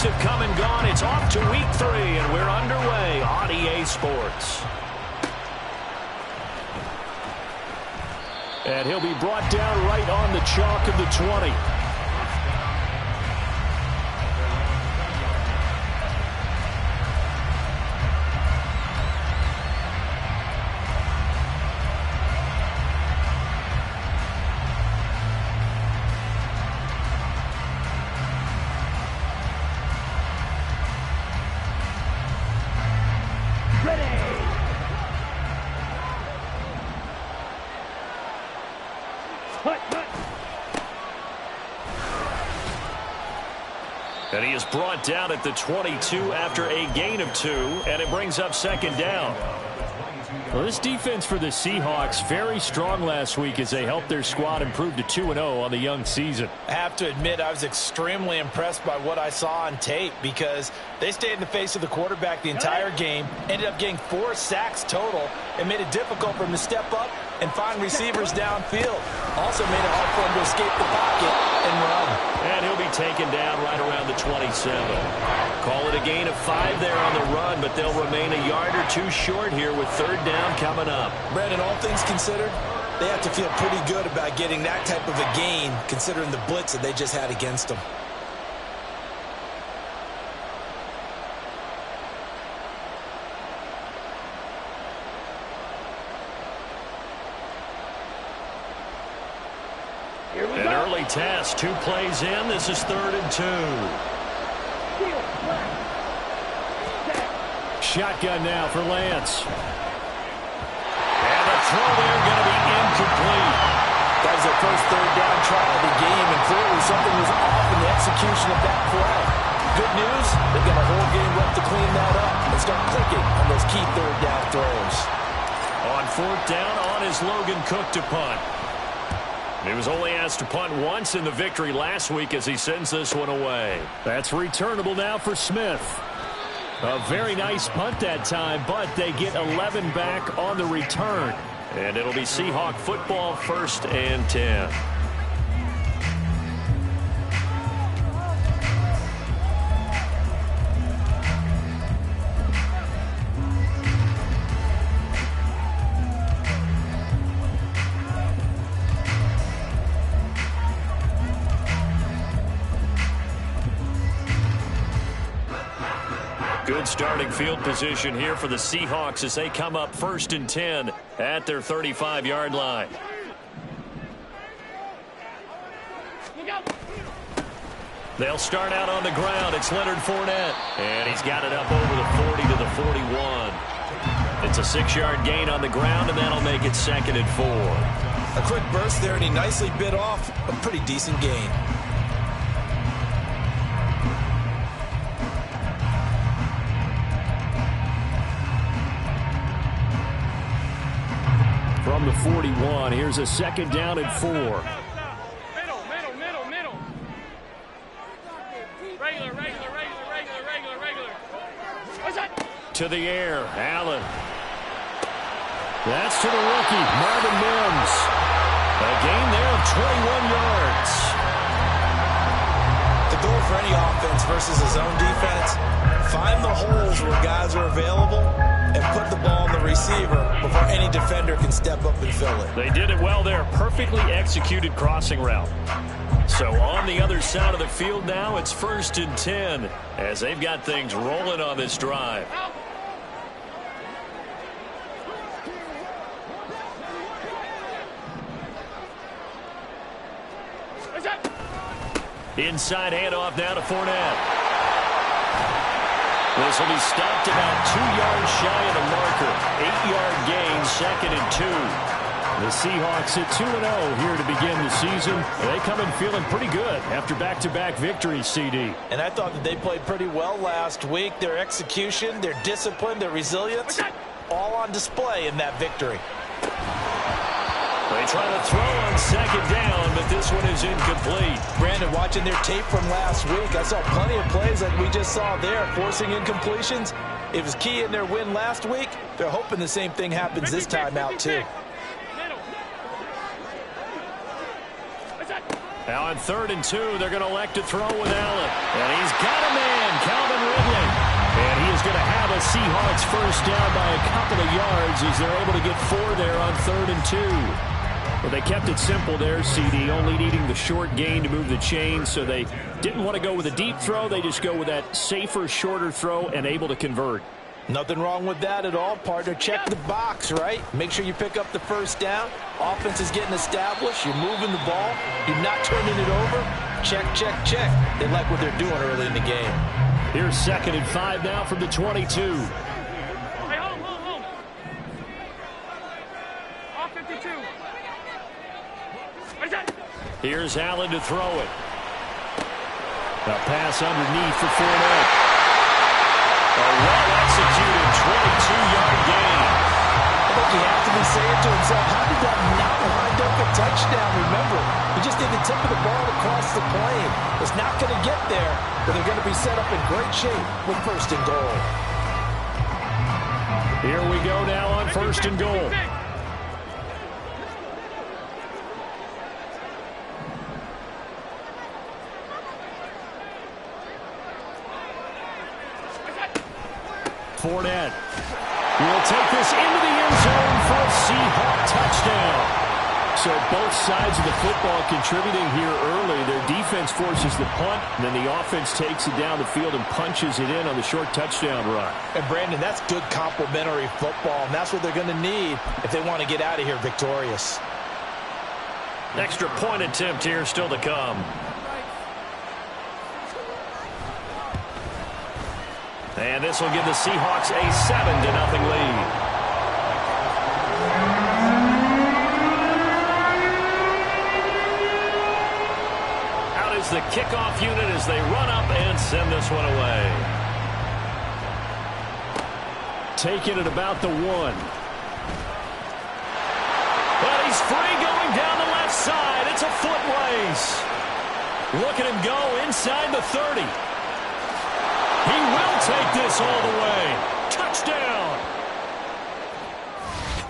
have come and gone. It's off to week 3, and we're underway on EA Sports. And he'll be brought down right on the chalk of the 20. And he is brought down at the 22 after a gain of 2, and it brings up second down. Well, this defense for the Seahawks, very strong last week as they helped their squad improve to 2-0 on the young season. I have to admit, I was extremely impressed by what I saw on tape because they stayed in the face of the quarterback the entire game, ended up getting 4 sacks total, and made it difficult for him to step up and find receivers downfield. Also made it hard for him to escape the pocket and run. And he'll be taken down right around the 27. Call it a gain of 5 there on the run, but they'll remain a yard or 2 short here with third down coming up. Brandon, all things considered, they have to feel pretty good about getting that type of a gain considering the blitz that they just had against them. An early test, 2 plays in. This is 3rd and 2. Shotgun now for Lance. And the throw there going to be incomplete. That was their first third down try of the game, and clearly something was off in the execution of that play. Good news, they've got a whole game left to clean that up and start clicking on those key third down throws. On 4th down, on is Logan Cook to punt. He was only asked to punt once in the victory last week as he sends this one away. That's returnable now for Smith. A very nice punt that time, but they get 11 back on the return. And it'll be Seahawk football, 1st and 10. Good starting field position here for the Seahawks as they come up 1st and 10 at their 35-yard line. They'll start out on the ground. It's Leonard Fournette, and he's got it up over the 40 to the 41. It's a 6-yard gain on the ground, and that'll make it 2nd and 4. A quick burst there, and he nicely bit off a pretty decent gain. From the 41, here's a 2nd down and 4. Middle. Regular. What's that? To the air, Allen. That's to the rookie, Marvin Mims. A gain there of 21 yards. The goal for any offense versus his own defense, find the holes where guys are available and put the ball on the receiver before any defender can step up and fill it. They did it well there. Perfectly executed crossing route. So on the other side of the field now, it's 1st and 10 as they've got things rolling on this drive. Inside handoff now to Fournette. This will be stopped about 2 yards shy of the marker. 8-yard gain, 2nd and 2. The Seahawks at 2-0 here to begin the season. They come in feeling pretty good after back-to-back victories, CD. And I thought that they played pretty well last week. Their execution, their discipline, their resilience, all on display in that victory. They try to throw on 2nd down, but this one is incomplete. Brandon, watching their tape from last week, I saw plenty of plays like we just saw there, forcing incompletions. It was key in their win last week. They're hoping the same thing happens this time out, too. Now on 3rd and 2, they're going to elect to throw with Allen. And he's got a man, Calvin Ridley. And he is going to have a Seahawks first down by a couple of yards as they're able to get 4 there on 3rd and 2. Well, they kept it simple there, CD, only needing the short gain to move the chain, so they didn't want to go with a deep throw. They just go with that safer, shorter throw and able to convert. Nothing wrong with that at all, partner. Check the box, right? Make sure you pick up the first down. Offense is getting established. You're moving the ball. You're not turning it over. Check, check, check. They like what they're doing early in the game. Here's 2nd and 5 now from the 22. Hey, hold. Off 52. What is that? Here's Allen to throw it. A pass underneath for Fournette. A well-executed 22-yard gain. I think he has to be saying to himself, how did that not wind up a touchdown? Remember, he just did the tip of the ball across the plane. It's not going to get there, but they're going to be set up in great shape with 1st and goal. Here we go now on 1st and goal. Fournette will take this into the end zone for a Seahawk touchdown. So both sides of the football contributing here early. Their defense forces the punt, and then the offense takes it down the field and punches it in on the short touchdown run. And, Brandon, that's good complementary football, and that's what they're going to need if they want to get out of here victorious. Extra point attempt here still to come. And this will give the Seahawks a 7-0 lead. Out is the kickoff unit as they run up and send this one away. Taking it about the 1. But he's free going down the left side. It's a foot race. Look at him go inside the 30. He will take this all the way. Touchdown.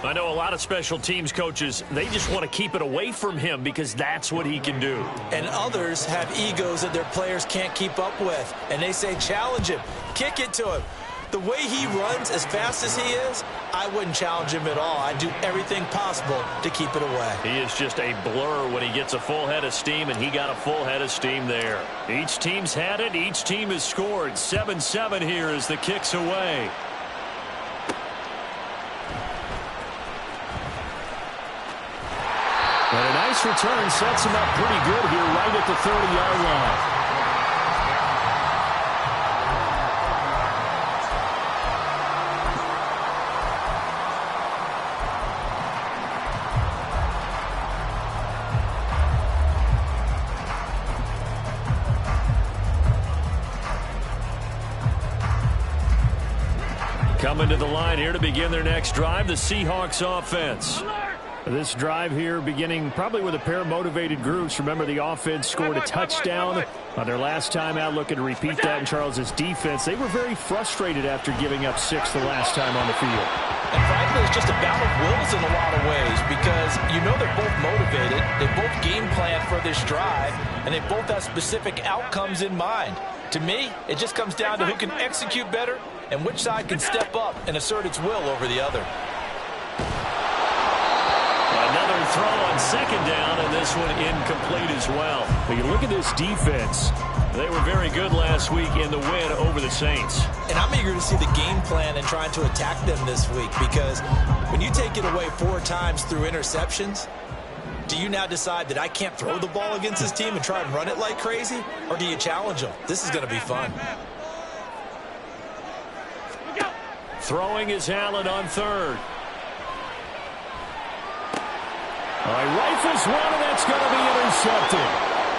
I know a lot of special teams coaches, they just want to keep it away from him because that's what he can do. And others have egos that their players can't keep up with. And they say, challenge him. Kick it to him. The way he runs as fast as he is, I wouldn't challenge him at all. I'd do everything possible to keep it away. He is just a blur when he gets a full head of steam, and he got a full head of steam there. Each team's had it. Each team has scored. 7-7 here as the kick's away. And a nice return sets him up pretty good here right at the 30-yard line. Coming to the line here to begin their next drive, the Seahawks offense. This drive here beginning probably with a pair of motivated groups. Remember, the offense scored a touchdown on their last time out, looking to repeat that in Charles's defense. They were very frustrated after giving up 6 the last time on the field. And frankly, it's just a battle of wills in a lot of ways because you know they're both motivated. They both game plan for this drive, and they both have specific outcomes in mind. To me, it just comes down to who can execute better and which side can step up and assert its will over the other. Another throw on 2nd down, and this one incomplete as well. But you look at this defense. They were very good last week in the win over the Saints. And I'm eager to see the game plan and trying to attack them this week because when you take it away 4 times through interceptions, do you now decide that I can't throw the ball against this team and try and run it like crazy? Or do you challenge them? This is going to be fun. Throwing is Allen on 3rd. All right, rifles one, and that's going to be intercepted.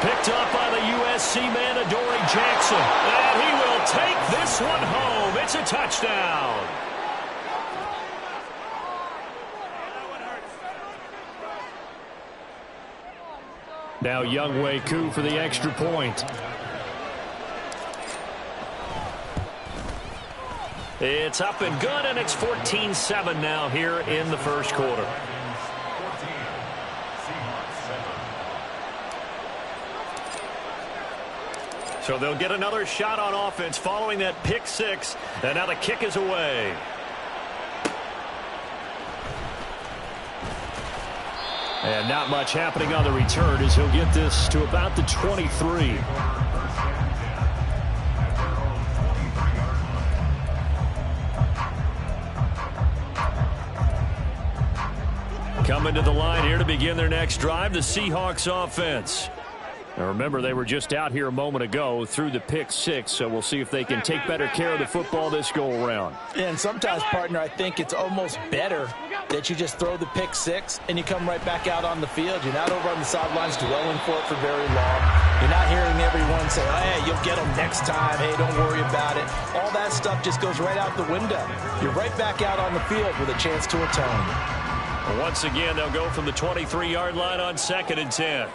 Picked up by the USC man, Adoree Jackson. And he will take this one home. It's a touchdown. Now Younghoe Koo for the extra point. It's up and good, and it's 14-7 now here in the first quarter. So they'll get another shot on offense following that pick six. And now the kick is away. And not much happening on the return as he'll get this to about the 23. Coming to the line here to begin their next drive, the Seahawks offense. Now remember, they were just out here a moment ago through the pick six, so we'll see if they can take better care of the football this go-around. And sometimes, partner, I think it's almost better that you just throw the pick six and you come right back out on the field. You're not over on the sidelines dwelling for it for very long. You're not hearing everyone say, oh, hey, you'll get them next time. Hey, don't worry about it. All that stuff just goes right out the window. You're right back out on the field with a chance to atone. Once again, they'll go from the 23-yard line on 2nd and 10.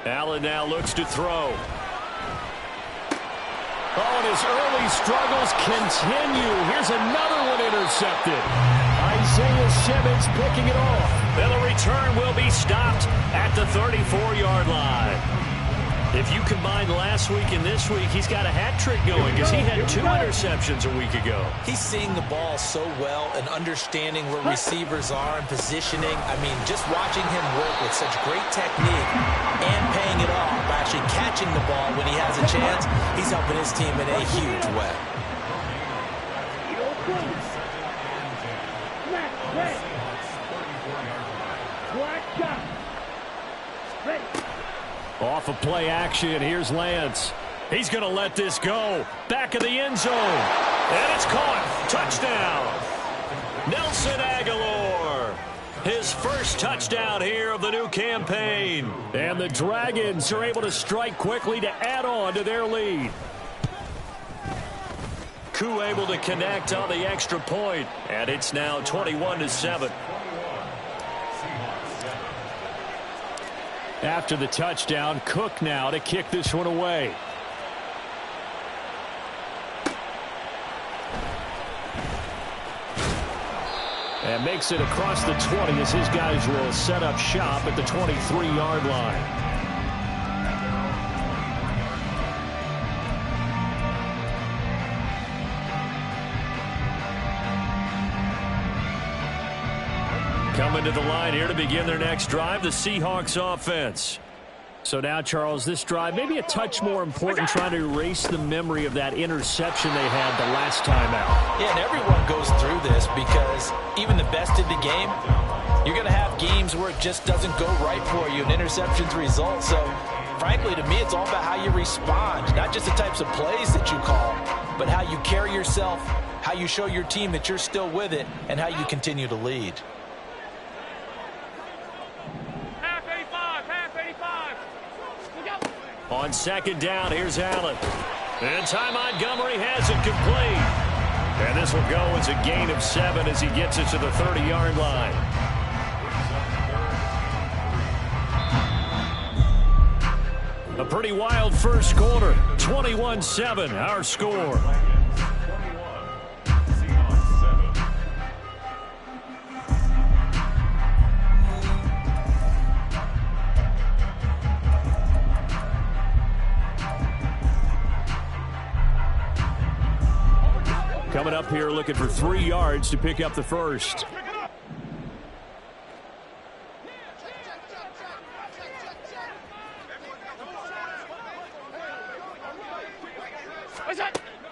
Allen now looks to throw. Oh, and his early struggles continue. Here's another one intercepted. Isaiah Simmons picking it off. And the return will be stopped at the 34-yard line. If you combine last week and this week, he's got a hat trick going because he had 2 interceptions a week ago. He's seeing the ball so well and understanding where receivers are and positioning. I mean, just watching him work with such great technique and paying it off by actually catching the ball when he has a chance, he's helping his team in a huge way. Off of play action, here's Lance. He's going to let this go. Back of the end zone. And it's caught. Touchdown. Nelson Aguilar. His first touchdown here of the new campaign. And the Dragons are able to strike quickly to add on to their lead. Koo able to connect on the extra point. And it's now 21-7. After the touchdown, Cook now to kick this one away. And makes it across the 20 as his guys will set up shop at the 23-yard line. Coming to the line here to begin their next drive, the Seahawks offense. So now, Charles, this drive maybe a touch more important, trying to erase the memory of that interception they had the last time out. Yeah, and everyone goes through this because even the best in the game, you're going to have games where it just doesn't go right for you, and interceptions result. So, frankly, to me, it's all about how you respond, not just the types of plays that you call, but how you carry yourself, how you show your team that you're still with it, and how you continue to lead. On 2nd down, here's Allen. And Ty Montgomery has it complete. And this will go as a gain of 7 as he gets it to the 30-yard line. A pretty wild first quarter. 21-7, our score. Coming up here looking for 3 yards to pick up the first.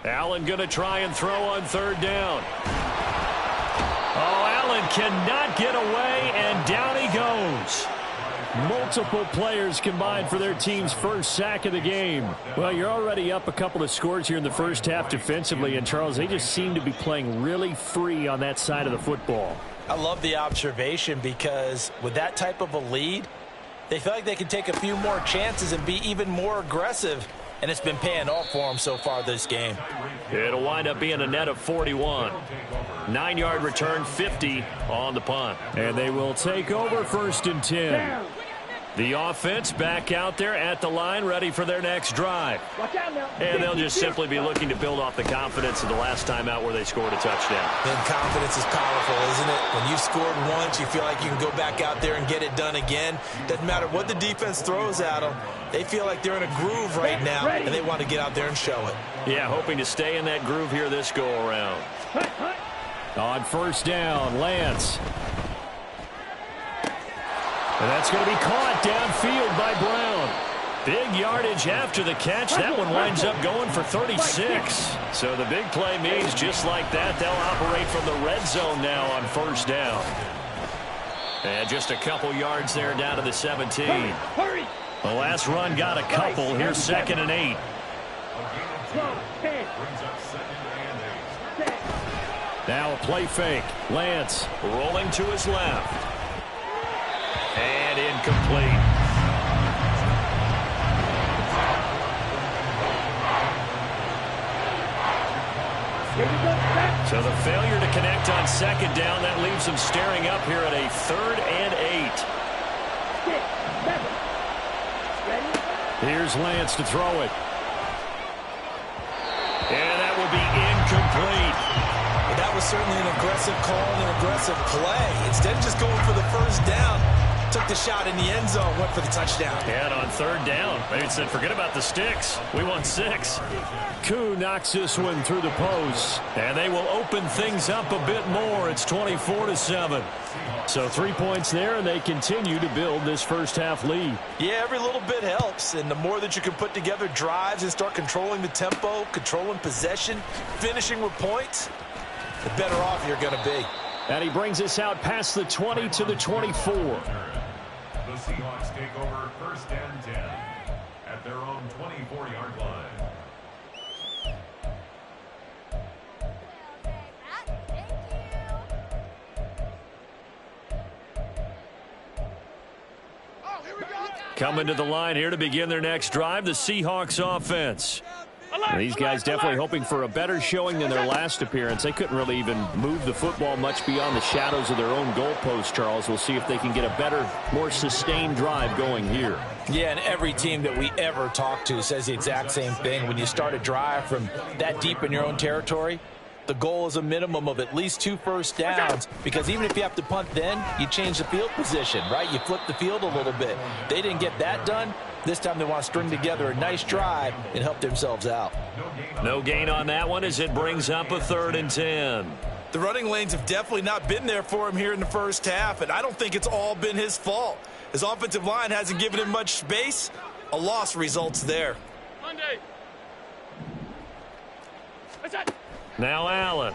Allen going to try and throw on 3rd down. Oh, Allen cannot get away, and down he goes. Multiple players combined for their team's first sack of the game. Well, you're already up a couple of scores here in the first half defensively, and Charles, they just seem to be playing really free on that side of the football. I love the observation because with that type of a lead, they feel like they can take a few more chances and be even more aggressive, and it's been paying off for them so far this game. It'll wind up being a net of 41. 9-yard return, 50 on the punt. And they will take over 1st and 10. The offense back out there at the line, ready for their next drive. And they'll just simply be looking to build off the confidence of the last time out where they scored a touchdown. And confidence is powerful, isn't it? When you've scored once, you feel like you can go back out there and get it done again. Doesn't matter what the defense throws at them. They feel like they're in a groove right now, and they want to get out there and show it. Yeah, hoping to stay in that groove here this go-around. On first down, Lance. And that's going to be caught downfield by Brown. Big yardage after the catch. That one winds up going for 36. So the big play means just like that, they'll operate from the red zone now on first down. And just a couple yards there down to the 17. The last run got a couple. Here's 2nd and 8. Now a play fake. Lance rolling to his left. And incomplete. So the failure to connect on 2nd down, that leaves them staring up here at a 3rd and 8. Here's Lance to throw it. And that will be incomplete. Well, that was certainly an aggressive call and an aggressive play. Instead of just going for the first down, took the shot in the end zone, went for the touchdown. And on 3rd down, maybe said, forget about the sticks. We want 6. Koo knocks this one through the post. And they will open things up a bit more. It's 24-7. So 3 points there, and they continue to build this first half lead. Yeah, every little bit helps. And the more that you can put together drives and start controlling the tempo, controlling possession, finishing with points, the better off you're going to be. And he brings us out past the 20 to the 24. The Seahawks take over 1st and 10 at their own 24-yard line. Coming to the line here to begin their next drive, the Seahawks offense. And these guys definitely hoping for a better showing than their last appearance. They couldn't really even move the football much beyond the shadows of their own goalpost, Charles. We'll see if they can get a better, more sustained drive going here. Yeah, and every team that we ever talk to says the exact same thing. When you start a drive from that deep in your own territory, the goal is a minimum of at least 2 first downs, because even if you have to punt then, you change the field position, right? You flip the field a little bit. They didn't get that done. This time they want to string together a nice drive and help themselves out. No gain on that one as it brings up a 3rd and 10. The running lanes have definitely not been there for him here in the first half, and I don't think it's all been his fault. His offensive line hasn't given him much space. A loss results there. Monday. Now Allen.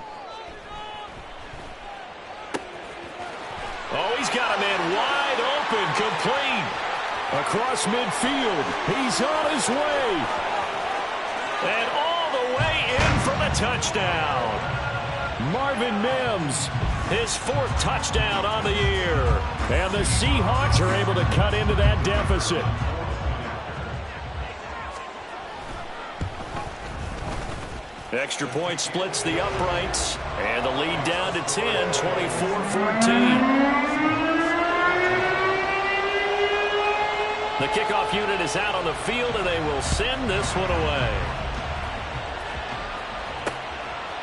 Oh, he's got a man wide open, complete. Across midfield. He's on his way. And all the way in for the touchdown. Marvin Mims, his 4th touchdown on the year. And the Seahawks are able to cut into that deficit. Extra point splits the uprights. And the lead down to 10, 24-14. The kickoff unit is out on the field, and they will send this one away.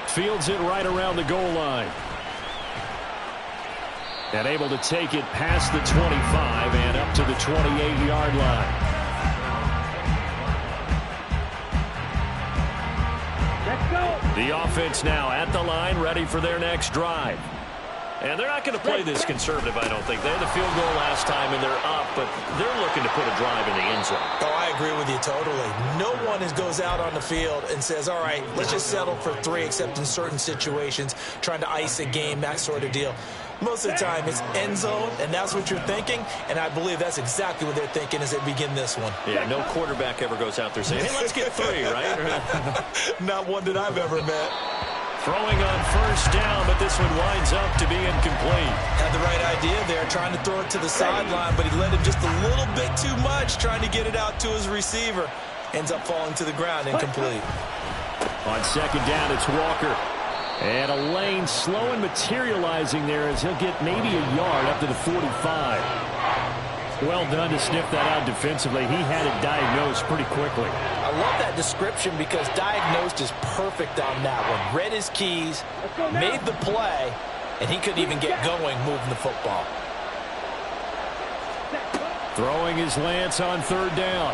Fields it right around the goal line. And able to take it past the 25 and up to the 28-yard line. Let's go. The offense now at the line, ready for their next drive. And they're not going to play this conservative, I don't think. They had the field goal last time, and they're up, but they're looking to put a drive in the end zone. Oh, I agree with you totally. No one goes out on the field and says, all right, let's just settle for 3, except in certain situations, trying to ice a game, that sort of deal. Most of the time, it's end zone, and that's what you're thinking, and I believe that's exactly what they're thinking as they begin this one. Yeah, no quarterback ever goes out there saying, hey, let's get 3, right? Not one that I've ever met. Throwing on first down, but this one winds up to be incomplete. Had the right idea there, trying to throw it to the sideline, but he let him just a little bit too much, trying to get it out to his receiver. Ends up falling to the ground, incomplete. On 2nd down, it's Walker. And a lane slow and materializing there as he'll get maybe a yard up to the 45. Well done to sniff that out defensively. He had it diagnosed pretty quickly. I love that description because diagnosed is perfect on that one. Read his keys, made the play, and he couldn't even get going moving the football. Throwing his lance on third down.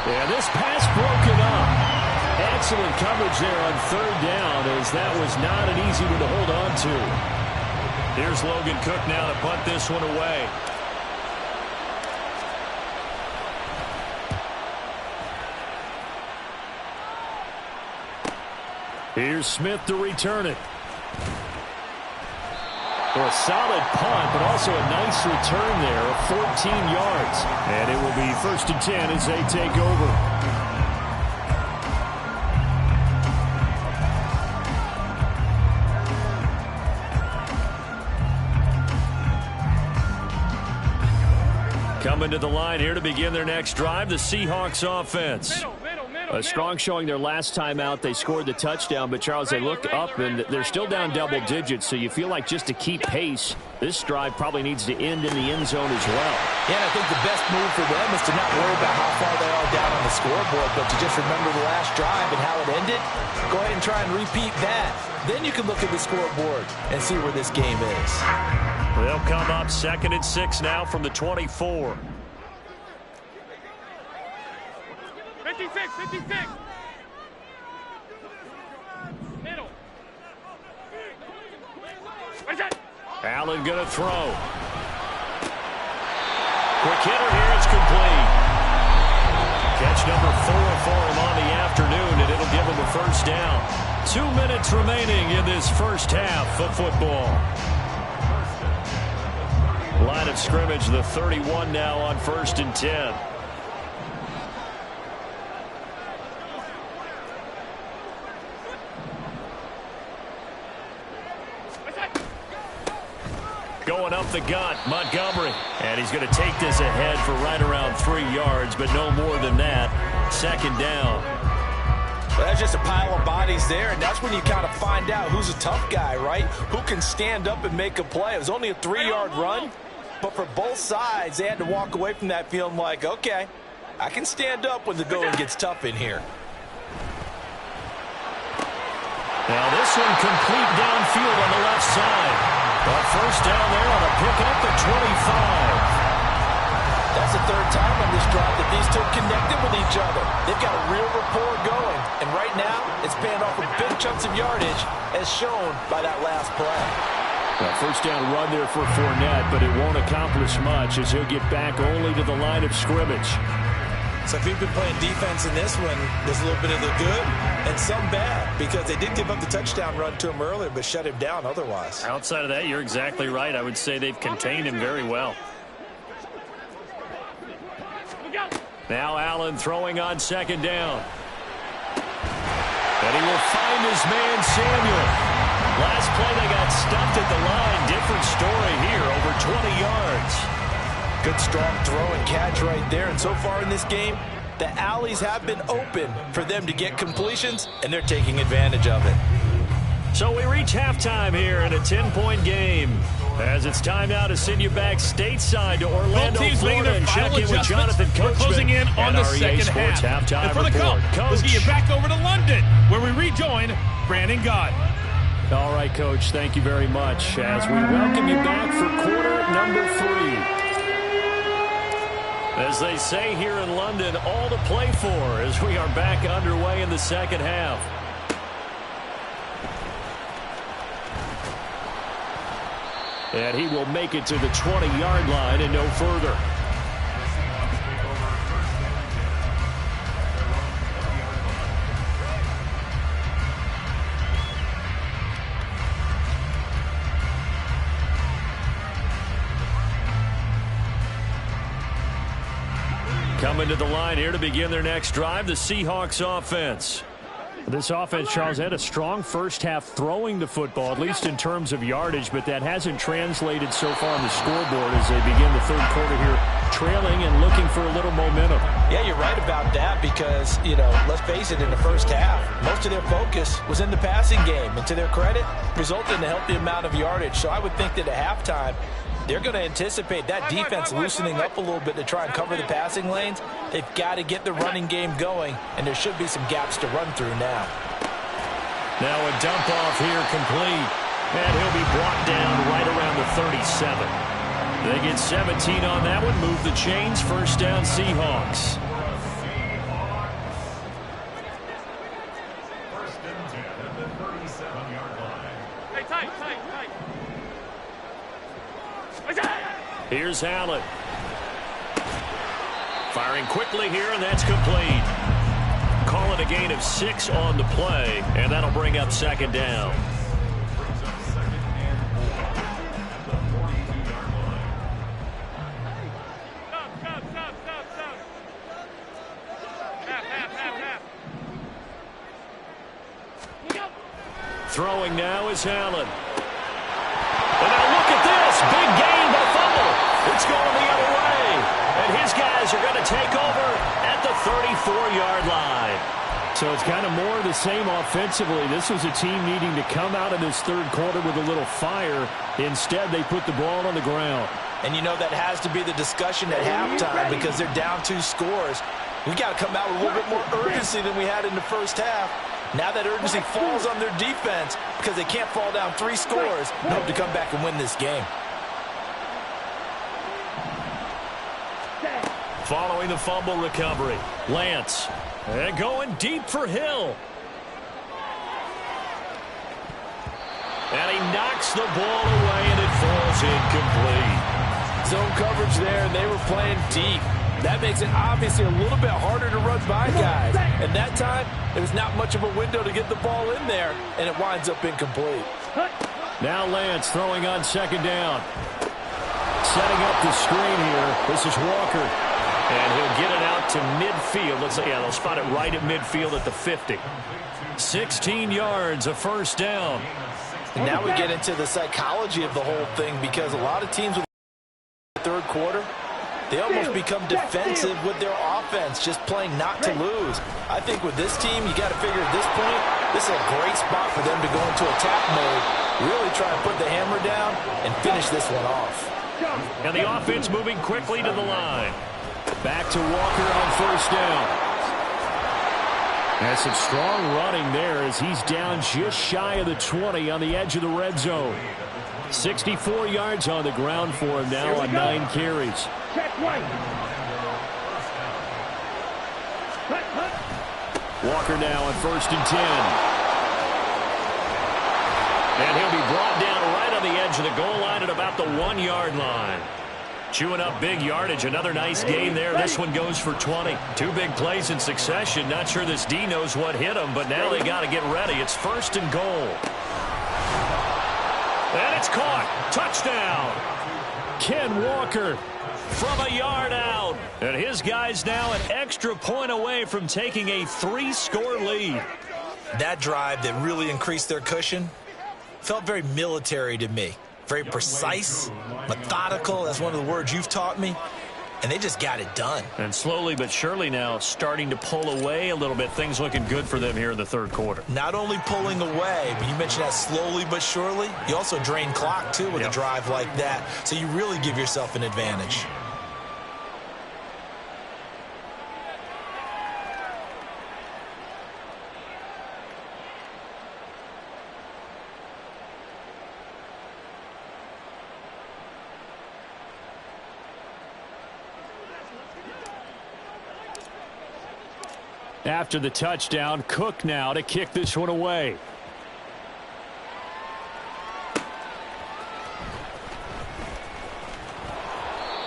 Yeah, this pass broken up. Excellent coverage there on third down, as that was not an easy one to hold on to. Here's Logan Cook now to punt this one away. Here's Smith to return it. For a solid punt, but also a nice return there of 14 yards. And it will be 1st and 10 as they take over. Coming to the line here to begin their next drive, the Seahawks offense. A strong showing their last time out. They scored the touchdown, but Charles, they look up and they're still down double digits, so you feel like just to keep pace, this drive probably needs to end in the end zone as well. Yeah, and I think the best move for them is to not worry about how far they are down on the scoreboard, but to just remember the last drive and how it ended. Go ahead and try and repeat that. Then you can look at the scoreboard and see where this game is. They'll come up 2nd and 6 now from the 24. 56. Middle. Allen going to throw. Quick hitter here. It's complete. Catch number 4 for him on the afternoon, and it'll give him a first down. 2 minutes remaining in this first half of football. Line of scrimmage, the 31 now on 1st and 10. Going up the gut, Montgomery. And he's going to take this ahead for right around 3 yards, but no more than that. 2nd down. Well, that's just a pile of bodies there, and that's when you kind of find out who's a tough guy, right? Who can stand up and make a play. It was only a 3-yard run, but for both sides, they had to walk away from that feeling like, okay, I can stand up when the going gets tough in here. Now this one complete downfield on the left side. But first down there on a pickup at 25. That's the 3rd time on this drive that these two connected with each other. They've got a real rapport going. And right now, it's paying off with big chunks of yardage, as shown by that last play. Well, first down run there for Fournette, but it won't accomplish much as he'll get back only to the line of scrimmage. So if you've been playing defense in this one, there's a little bit of the good and some bad, because they did give up the touchdown run to him earlier, but shut him down otherwise. Outside of that, you're exactly right. I would say they've contained him very well. Now Allen throwing on 2nd down. And he will find his man Samuel. Last play they got stuffed at the line. Different story here, over 20 yards. Good strong throw and catch right there. And so far in this game, the alleys have been open for them to get completions, and they're taking advantage of it. So we reach halftime here in a 10-point game. As it's time now to send you back stateside to Orlando, Florida, and check in with Jonathan Coachman. Closing in on the second half. And for the Coach, let's get you back over to London, where we rejoin Brandon Gott. All right, Coach, thank you very much as we welcome you back for quarter number 3. As they say here in London, all to play for as we are back underway in the second half. And he will make it to the 20-yard line and no further. Coming to the line here to begin their next drive, the Seahawks offense. This offense, Charles, had a strong first half throwing the football, at least in terms of yardage, but that hasn't translated so far on the scoreboard as they begin the third quarter here, trailing and looking for a little momentum. Yeah, you're right about that because, let's face it, in the first half, most of their focus was in the passing game, and to their credit, resulted in a healthy amount of yardage. So I would think that at halftime, They're going to anticipate that defense loosening up a little bit to try and cover the passing lanes. They've got to get the running game going, and there should be some gaps to run through now. Now a dump off here complete, and he'll be brought down right around the 37. They get 17 on that one, move the chains, first down Seahawks. First and 10 at the 37-yard line. Hey, tight. Here's Allen. Firing quickly here, and that's complete. Call it a gain of 6 on the play, and that'll bring up second down. Brings up second and 4 at the 42-yard line. Stop. Half. Throwing now is Allen. And now look at this. Big gain by Fumble. It's going the other way. And his guys are going to take over at the 34-yard line. So it's kind of more of the same offensively. This was a team needing to come out of this third quarter with a little fire. Instead, they put the ball on the ground. And you know that has to be the discussion at halftime because they're down 2 scores. We got to come out with a little bit more urgency than we had in the first half. Now that urgency falls on their defense because they can't fall down 3 scores and hope to come back and win this game. Following the fumble recovery, Lance. And going deep for Hill. And he knocks the ball away, and it falls incomplete. Zone coverage there, and they were playing deep. That makes it obviously a little bit harder to run by guys. And that time, it was not much of a window to get the ball in there, and it winds up incomplete. Now Lance throwing on second down. Setting up the screen here. This is Walker. And he'll get it out to midfield. Let's say, yeah, they'll spot it right at midfield at the 50. 16 yards, a first down. And now we get into the psychology of the whole thing because a lot of teams with the third quarter, they almost become defensive with their offense, just playing not to lose. I think with this team, you got to figure at this point, this is a great spot for them to go into attack mode, really try to put the hammer down and finish this one off. And the offense moving quickly to the line. Back to Walker on first down. And some strong running there as he's down just shy of the 20 on the edge of the red zone. 64 yards on the ground for him now on 9 carries. Walker now on first and 10. And he'll be brought down right on the edge of the goal line at about the 1-yard line. Chewing up big yardage. Another nice gain there. This one goes for 20. 2 big plays in succession. Not sure this D knows what hit him, but now they got to get ready. It's first and goal. And it's caught. Touchdown. Ken Walker from a yard out. And his guys now an extra point away from taking a 3-score lead. That drive that really increased their cushion felt very military to me. Very precise, methodical. That's one of the words you've taught me. And they just got it done. And slowly but surely now starting to pull away a little bit. Things looking good for them here in the third quarter. Not only pulling away, but you mentioned that slowly but surely. You also drain clock, too, with a drive like that. So you really give yourself an advantage. After the touchdown, Cook now to kick this one away.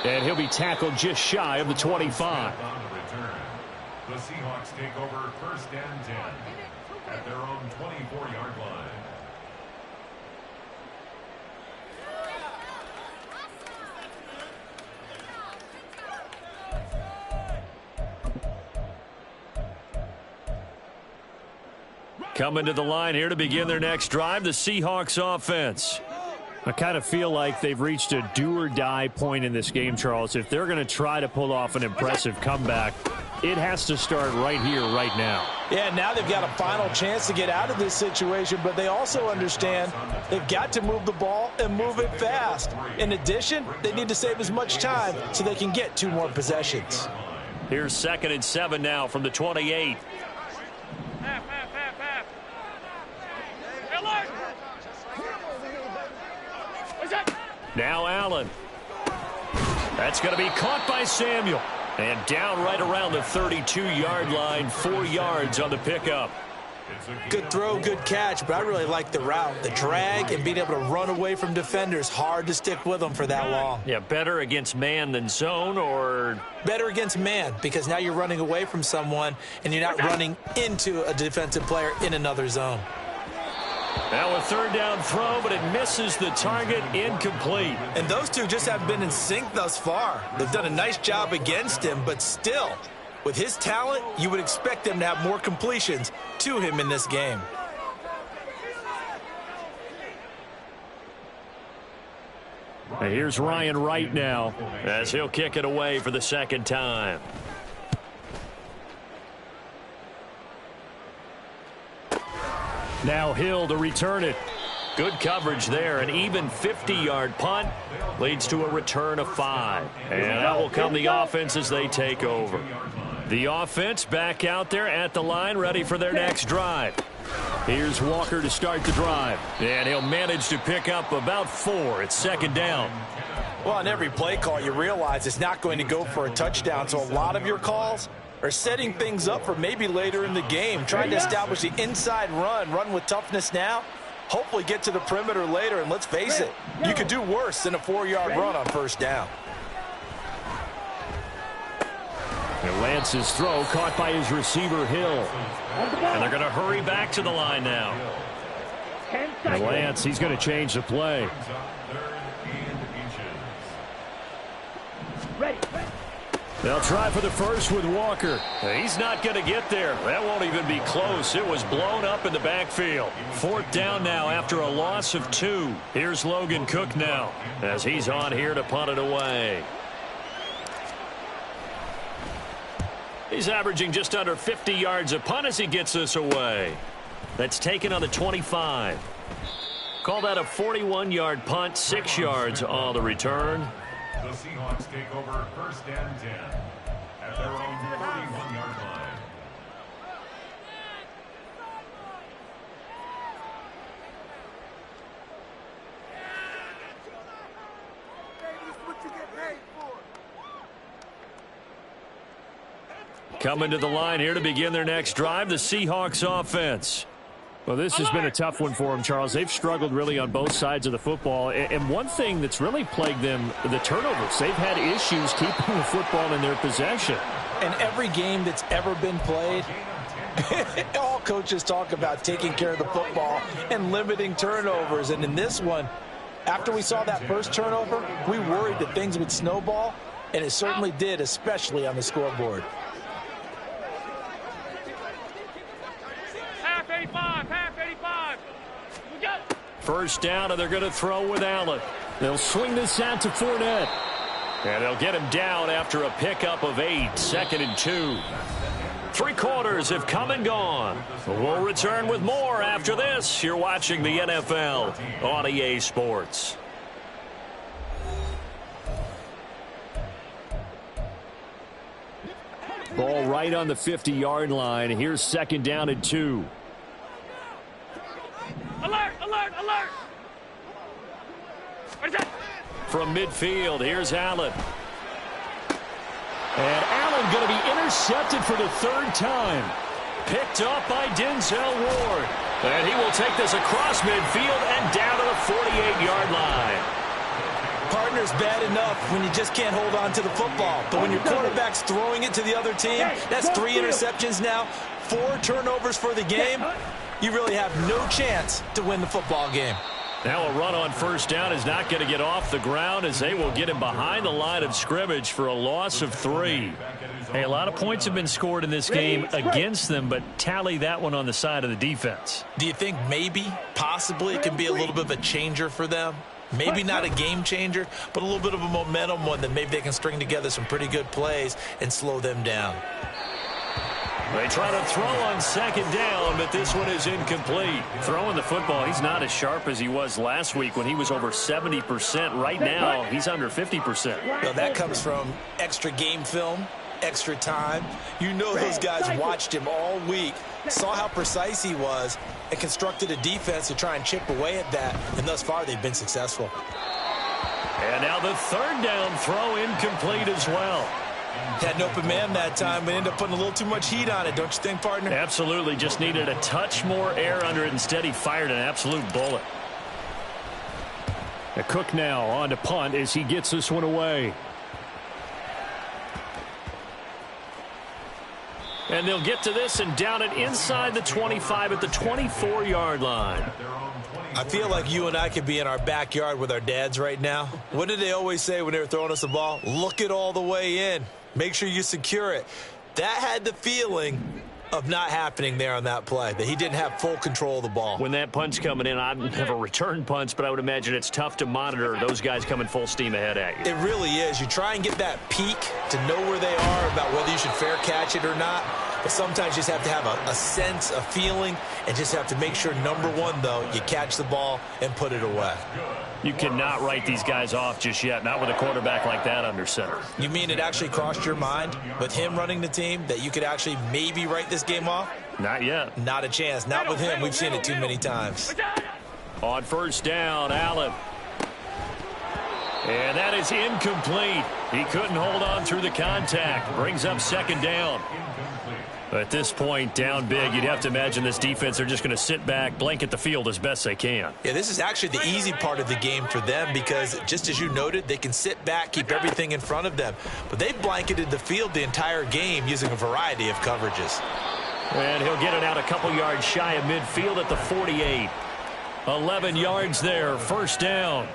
And he'll be tackled just shy of the 25. The Seahawks take over first and 10 at their own 24-yard line. Coming to the line here to begin their next drive, the Seahawks offense. I kind of feel like they've reached a do-or-die point in this game, Charles. If they're going to try to pull off an impressive comeback, it has to start right here, right now. Yeah, now they've got a final chance to get out of this situation, but they also understand they've got to move the ball and move it fast. In addition, they need to save as much time so they can get 2 more possessions. Here's 2nd and 7 now from the 28. Half. Now Allen. That's going to be caught by Samuel. And down right around the 32-yard line, 4 yards on the pickup. Good throw, good catch, but I really like the route. The drag and being able to run away from defenders, hard to stick with them for that long. Yeah, better against man than zone, or? Better against man, because now you're running away from someone and you're not running into a defensive player in another zone. Now a 3rd down throw, but it misses the target, incomplete. And those two just haven't been in sync thus far. They've done a nice job against him, but still, with his talent, you would expect them to have more completions to him in this game. And here's Ryan Wright now, as he'll kick it away for the 2nd time. Now Hill to return it. Good coverage there. An even 50-yard punt leads to a return of 5. And that will come the offense as they take over. The offense back out there at the line, ready for their next drive. Here's Walker to start the drive. And he'll manage to pick up about 4. It's 2nd down. Well, on every play call, you realize it's not going to go for a touchdown, so a lot of your calls are setting things up for maybe later in the game, trying to establish the inside run with toughness now, hopefully get to the perimeter later, and let's face it, you could do worse than a 4-yard run on 1st down. And Lance's throw caught by his receiver, Hill. And they're going to hurry back to the line now. And Lance, he's going to change the play. They'll try for the first with Walker. He's not going to get there. That won't even be close. It was blown up in the backfield. 4th down now after a loss of 2. Here's Logan Cook now as he's on here to punt it away. He's averaging just under 50 yards a punt as he gets this away. That's taken on the 25. Call that a 41-yard punt, 6 yards on the return. The Seahawks take over 1st and 10 at their own 31-yard line. Coming to the line here to begin their next drive, the Seahawks offense. Well, this has been a tough one for them, Charles. They've struggled really on both sides of the football. And one thing that's really plagued them, the turnovers. They've had issues keeping the football in their possession. And every game that's ever been played, all coaches talk about taking care of the football and limiting turnovers. And in this one, after we saw that first turnover, we worried that things would snowball, and it certainly did, especially on the scoreboard. Half 85. We got it. 1st down, and they're going to throw with Allen. They'll swing this out to Fournette. And they'll get him down after a pickup of 8, 2nd and 2. 3 quarters have come and gone. We'll return with more after this. You're watching the NFL on EA Sports. Ball right on the 50-yard line. Here's 2nd down and 2. Alert! Where's that? From midfield, here's Allen. And Allen going to be intercepted for the 3rd time. Picked up by Denzel Ward. And he will take this across midfield and down to the 48-yard line. Partner's bad enough when you just can't hold on to the football. But when your quarterback's throwing it to the other team, that's 3 interceptions now, 4 turnovers for the game. You really have no chance to win the football game. Now a run on 1st down is not going to get off the ground as they will get him behind the line of scrimmage for a loss of 3. Hey, a lot of points have been scored in this game against them, but tally that one on the side of the defense. Do you think maybe, possibly, it can be a little bit of a changer for them? Maybe not a game changer, but a little bit of a momentum one that maybe they can string together some pretty good plays and slow them down. They try to throw on second down, but this one is incomplete. Throwing the football, he's not as sharp as he was last week when he was over 70%. Right now, he's under 50%. Well, that comes from extra game film, extra time. You know those guys watched him all week, saw how precise he was, and constructed a defense to try and chip away at that, and thus far they've been successful. And now the third down throw incomplete as well. Had an open man that time, but ended up putting a little too much heat on it, don't you think, partner? Absolutely. Just needed a touch more air under it. Instead, he fired an absolute bullet. Cook now on to punt as he gets this one away. And they'll get to this and down it inside the 25 at the 24-yard line. I feel like you and I could be in our backyard with our dads right now. What did they always say when they were throwing us the ball? Look it all the way in. Make sure you secure it. That had the feeling of not happening there on that play, that he didn't have full control of the ball. When that punt's coming in, I'd never return punts, but I would imagine it's tough to monitor those guys coming full steam ahead at you. It really is. You try and get that peek to know where they are about whether you should fair catch it or not. But sometimes you just have to have a sense, a feeling, and just have to make sure, number one, though, you catch the ball and put it away. You cannot write these guys off just yet, not with a quarterback like that under center. You mean it actually crossed your mind with him running the team that you could actually maybe write this game off? Not yet. Not a chance. Not with him. We've seen it too many times. On first down, Allen. And that is incomplete. He couldn't hold on through the contact. Brings up second down. At this point, down big, you'd have to imagine this defense are just going to sit back, blanket the field as best they can. Yeah, this is actually the easy part of the game for them because, just as you noted, they can sit back, keep everything in front of them. But they've blanketed the field the entire game using a variety of coverages. And he'll get it out a couple yards shy of midfield at the 48. 11 yards there, first down.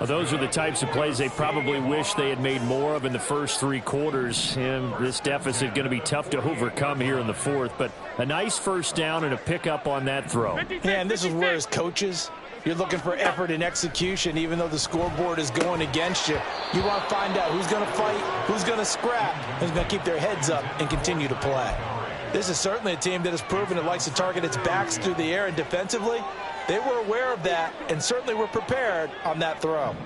Well, those are the types of plays they probably wish they had made more of in the first three quarters. And this deficit going to be tough to overcome here in the fourth. But a nice first down and a pickup on that throw. Yeah, and this is where as coaches, you're looking for effort and execution. Even though the scoreboard is going against you, you want to find out who's going to fight, who's going to scrap, who's going to keep their heads up and continue to play. This is certainly a team that has proven it likes to target its backs through the air, and defensively, they were aware of that and certainly were prepared on that throw.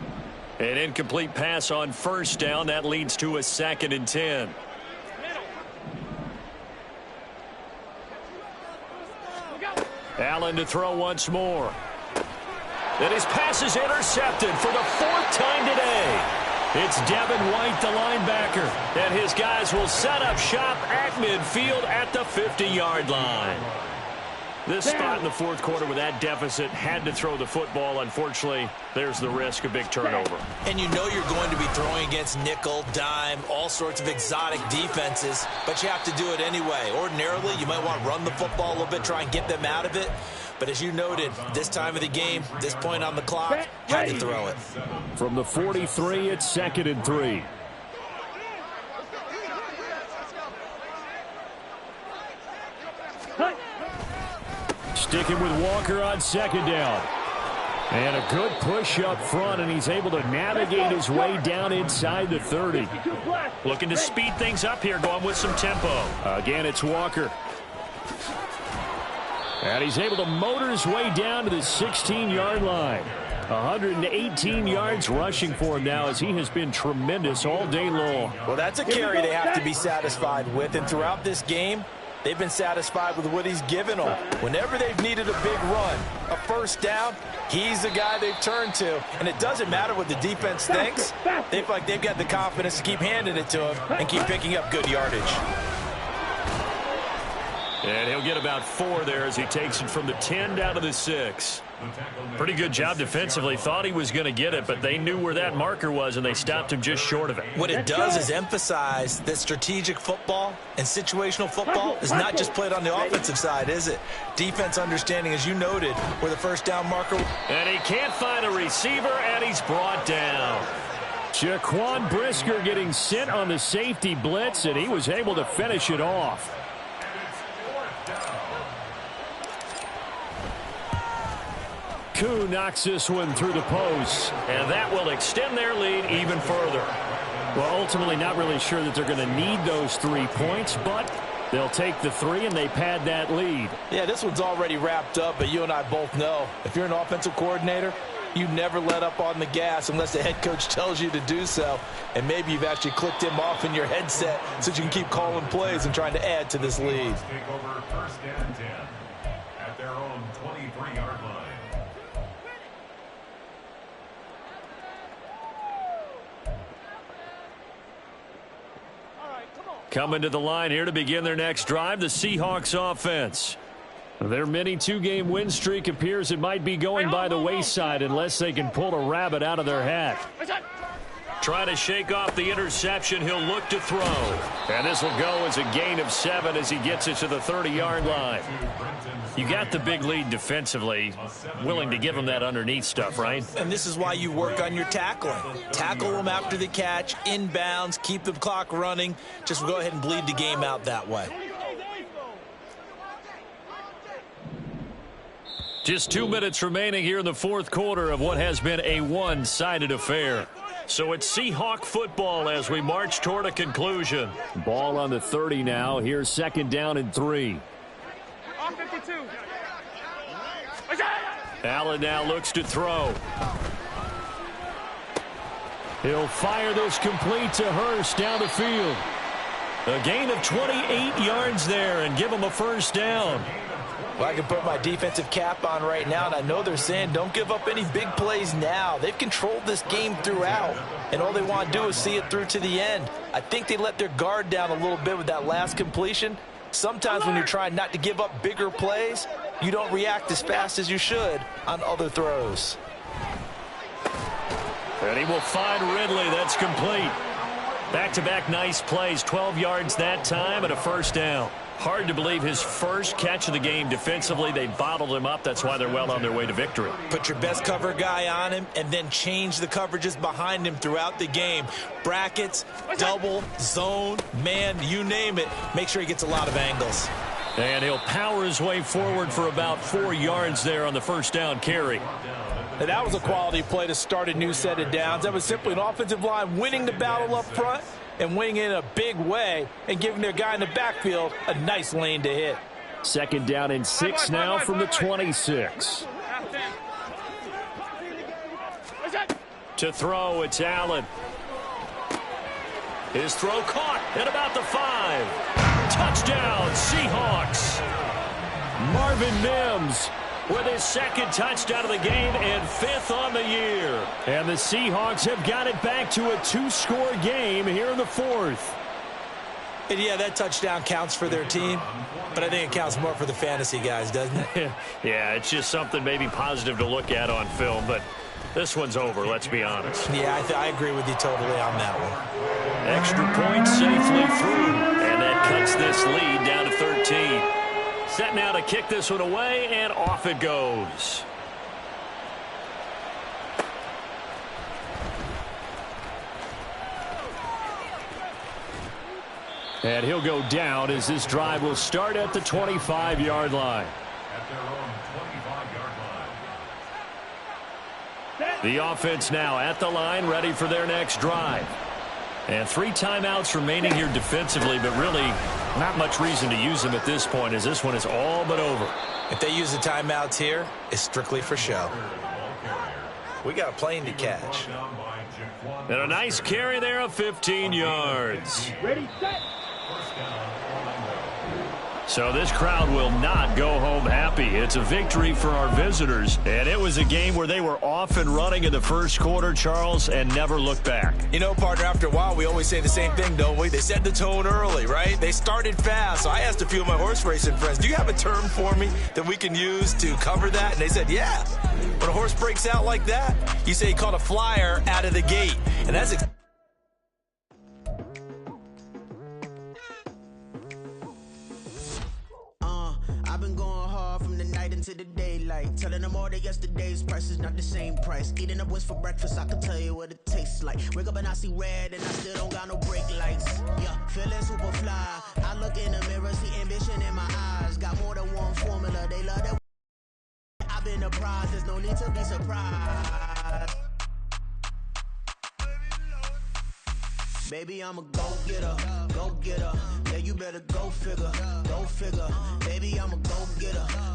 An incomplete pass on first down. That leads to a 2nd and 10. Allen to throw once more. And his pass is intercepted for the 4th time today. It's Devin White, the linebacker. And his guys will set up shop at midfield at the 50-yard line. This spot in the fourth quarter with that deficit had to throw the football. Unfortunately, there's the risk of big turnover. And you know you're going to be throwing against nickel, dime, all sorts of exotic defenses, but you have to do it anyway. Ordinarily, you might want to run the football a little bit, try and get them out of it. But as you noted, this time of the game, this point on the clock, had to throw it. From the 43, it's 2nd and 3. Sticking with Walker on second down. And a good push up front, and he's able to navigate his way down inside the 30. Looking to speed things up here, going with some tempo. Again, it's Walker. And he's able to motor his way down to the 16-yard line. 118 yards rushing for him now as he has been tremendous all day long. Well, that's a carry they have to be satisfied with, and throughout this game, they've been satisfied with what he's given them. Whenever they've needed a big run, a first down, he's the guy they've turned to. And it doesn't matter what the defense thinks. They feel like they've got the confidence to keep handing it to him and keep picking up good yardage. And he'll get about 4 there as he takes it from the 10 down to the 6. Pretty good job defensively. Thought he was going to get it, but they knew where that marker was, and they stopped him just short of it. What it does is emphasize that strategic football and situational football is not just played on the offensive side, is it? Defense understanding, as you noted, where the first down marker. And he can't find a receiver, and he's brought down. Jaquan Brisker getting sent on the safety blitz, and he was able to finish it off. Koo knocks this one through the post. And that will extend their lead even further. Well, ultimately not really sure that they're going to need those 3 points, but They'll take the 3, and they pad that lead. Yeah, this one's already wrapped up, but you and I both know if you're an offensive coordinator, you never let up on the gas unless the head coach tells you to do so. And maybe you've actually clicked him off in your headset so you can keep calling plays and trying to add to this lead. Take over first and 10 at their own 23-yard line. Coming to the line here to begin their next drive, the Seahawks offense. Their mini 2-game win streak appears it might be going by the wayside unless they can pull a rabbit out of their hat. Trying to shake off the interception. He'll look to throw. And this will go as a gain of 7 as he gets it to the 30-yard line. You got the big lead defensively. Willing to give him that underneath stuff, right? And this is why you work on your tackling. Tackle them after the catch, inbounds, keep the clock running. Just go ahead and bleed the game out that way. Just 2 minutes remaining here in the fourth quarter of what has been a one-sided affair. So it's Seahawk football as we march toward a conclusion. Ball on the 30 now. Here's 2nd down and 3. Allen now looks to throw. He'll fire this complete to Hurst down the field. A gain of 28 yards there and give him a first down. Well, I can put my defensive cap on right now, and I know they're saying don't give up any big plays now. They've controlled this game throughout, and all they want to do is see it through to the end. I think they let their guard down a little bit with that last completion. Sometimes when you're trying not to give up bigger plays, you don't react as fast as you should on other throws. And he will find Ridley. That's complete. Back-to-back nice plays. 12 yards that time and a first down. Hard to believe his first catch of the game defensively. They bottled him up. That's why they're well on their way to victory. Put your best cover guy on him and then change the coverages behind him throughout the game. Brackets, double, zone, man, you name it. Make sure he gets a lot of angles. And he'll power his way forward for about 4 yards there on the first down carry. And that was a quality play to start a new set of downs. That was simply an offensive line winning the battle up front and winning in a big way and giving their guy in the backfield a nice lane to hit. 2nd down and 6 now from the 26. To throw, it's Allen. His throw caught at about the 5. Touchdown, Seahawks. Marvin Mims with his 2nd touchdown of the game and 5th on the year. And the Seahawks have got it back to a 2-score game here in the 4th. And yeah, that touchdown counts for their team, but I think it counts more for the fantasy guys, doesn't it? Yeah, it's just something maybe positive to look at on film, but this one's over, let's be honest. Yeah, I agree with you totally on that one. Extra point safely through, and that cuts this lead down to 13. Set now to kick this one away, and off it goes. And he'll go down as this drive will start at the 25-yard line. At their own 25-yard line. The offense now at the line, ready for their next drive. And 3 timeouts remaining here defensively, but really not much reason to use them at this point as this one is all but over. If they use the timeouts here, it's strictly for show. We got a plane to catch. And a nice carry there of 15 yards. Ready, set. So this crowd will not go home happy. It's a victory for our visitors. And it was a game where they were off and running in the first quarter, Charles, and never looked back. You know, partner, after a while, we always say the same thing, don't we? They set the tone early, right? They started fast. So I asked a few of my horse racing friends, do you have a term for me that we can use to cover that? And they said, yeah. When a horse breaks out like that, you say he caught a flyer out of the gate. And that's I've been going hard from the night into the daylight, telling them all that yesterday's price is not the same price. Eating up wings for breakfast, I can tell you what it tastes like. Wake up and I see red and I still don't got no brake lights. Yeah, feeling super fly. I look in the mirror, see ambition in my eyes. Got more than one formula, they love that. I've been a prize, there's no need to be surprised. Baby, I'm a go-getter, go-getter. Yeah, you better go figure. Go figure. Baby, I'm a go-getter.